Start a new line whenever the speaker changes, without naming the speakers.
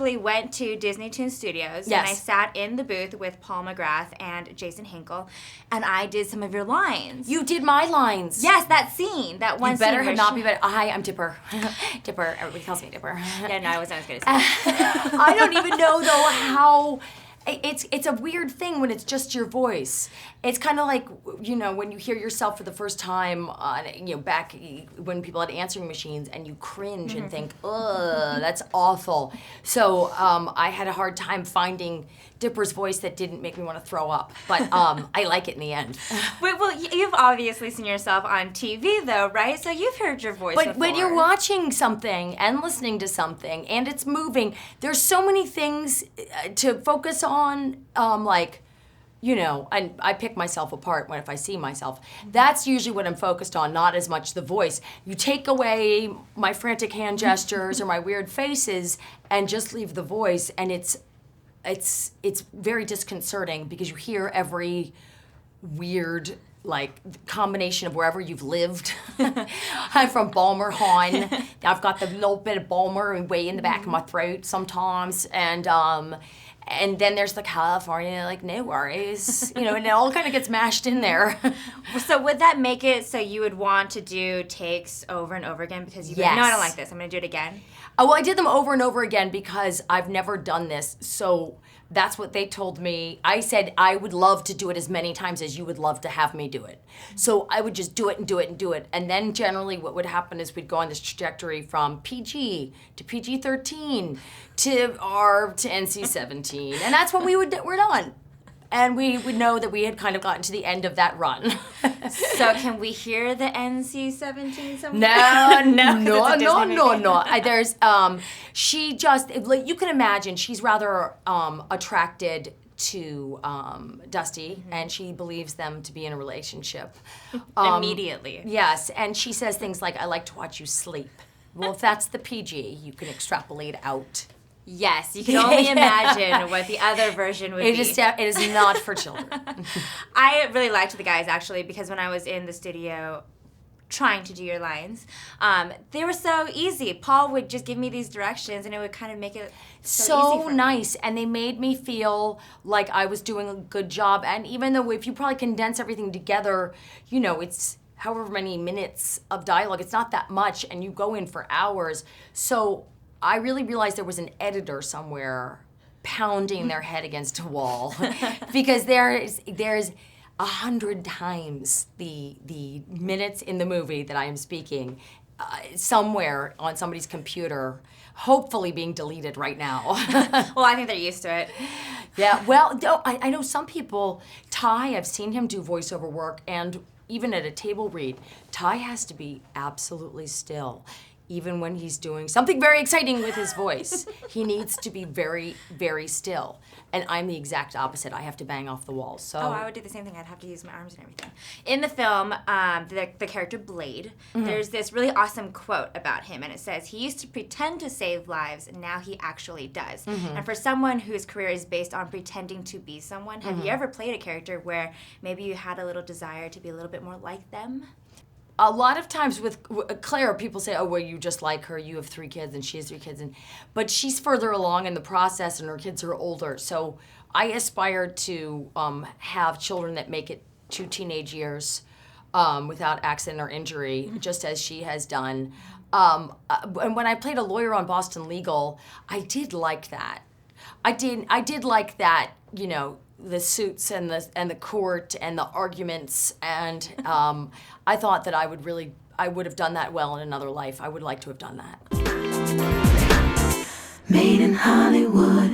actually went to Disney Toon Studios, and I sat in the booth with Paul McGrath and Jason Hinkle, and I did some of your lines.
You did my lines.
Yes, that scene, that one
scene. You better have not be better. Hi, I'm Dipper. Dipper, everybody calls me Dipper.
Yeah, no, I wasn't as good as that.
I don't even know, though, how... It's a weird thing when it's just your voice. It's kind of like, you know, when you hear yourself for the first time, back when people had answering machines and you cringe and think, ugh, that's awful. So I had a hard time finding Dipper's voice that didn't make me want to throw up. But I like it in the end.
Well, you've obviously seen yourself on TV, though, right? So you've heard your voice before.
But when you're watching something and listening to something and it's moving, there's so many things to focus on, and I pick myself apart if I see myself. That's usually what I'm focused on, not as much the voice. You take away my frantic hand gestures or my weird faces and just leave the voice, and it's very disconcerting because you hear every weird combination of wherever you've lived. I'm from Balmerhaun. I've got the little bit of Balmer way in the back of my throat sometimes, and then there's the California, no worries, and it all kind of gets mashed in there.
So would that make it so you would want to do takes over and over again because you'd be like, no, I don't like this, I'm going to do it again?
Well, I did them over and over again because I've never done this, so that's what they told me. I said I would love to do it as many times as you would love to have me do it. So I would just do it and do it and do it. And then generally what would happen is we'd go on this trajectory from PG to PG-13 to R to NC-17. And that's when we're done. And we would know that we had kind of gotten to the end of that run.
So can we hear the NC-17 somewhere?
No. There's, she just, you can imagine, she's rather attracted to Dusty, and she believes them to be in a relationship.
Immediately.
Yes, and she says things like, I like to watch you sleep. Well, if that's the PG, you can extrapolate out.
Yes, you can only imagine what the other version would be.
It is not for children.
I really liked the guys, actually, because when I was in the studio trying to do your lines, they were so easy. Paul would just give me these directions, and it would kind of make it so easy for
nice.
me.
And they made me feel like I was doing a good job. And even though if you probably condense everything together, it's however many minutes of dialogue. It's not that much, and you go in for hours. So I really realized there was an editor somewhere pounding their head against a wall because there's 100 times the minutes in the movie that I am speaking somewhere on somebody's computer, hopefully being deleted right now.
Well, I think they're used to it.
Yeah, well, I know some people, Ty, I've seen him do voiceover work, and even at a table read, Ty has to be absolutely still. Even when he's doing something very exciting with his voice, he needs to be very, very still. And I'm the exact opposite. I have to bang off the walls. So.
Oh, I would do the same thing. I'd have to use my arms and everything. In the film, the character Blade, there's this really awesome quote about him, and it says, he used to pretend to save lives, and now he actually does. And for someone whose career is based on pretending to be someone, have you ever played a character where maybe you had a little desire to be a little bit more like them?
A lot of times with Claire, people say, oh, well, you just like her, you have 3 kids, and she has 3 kids. But she's further along in the process, and her kids are older. So I aspire to have children that make it to teenage years without accident or injury, just as she has done. And when I played a lawyer on Boston Legal, I did like that. I did like that, the suits and the court and the arguments, and I thought that I would have done that well in another life. I would like to have done that. Made in Hollywood.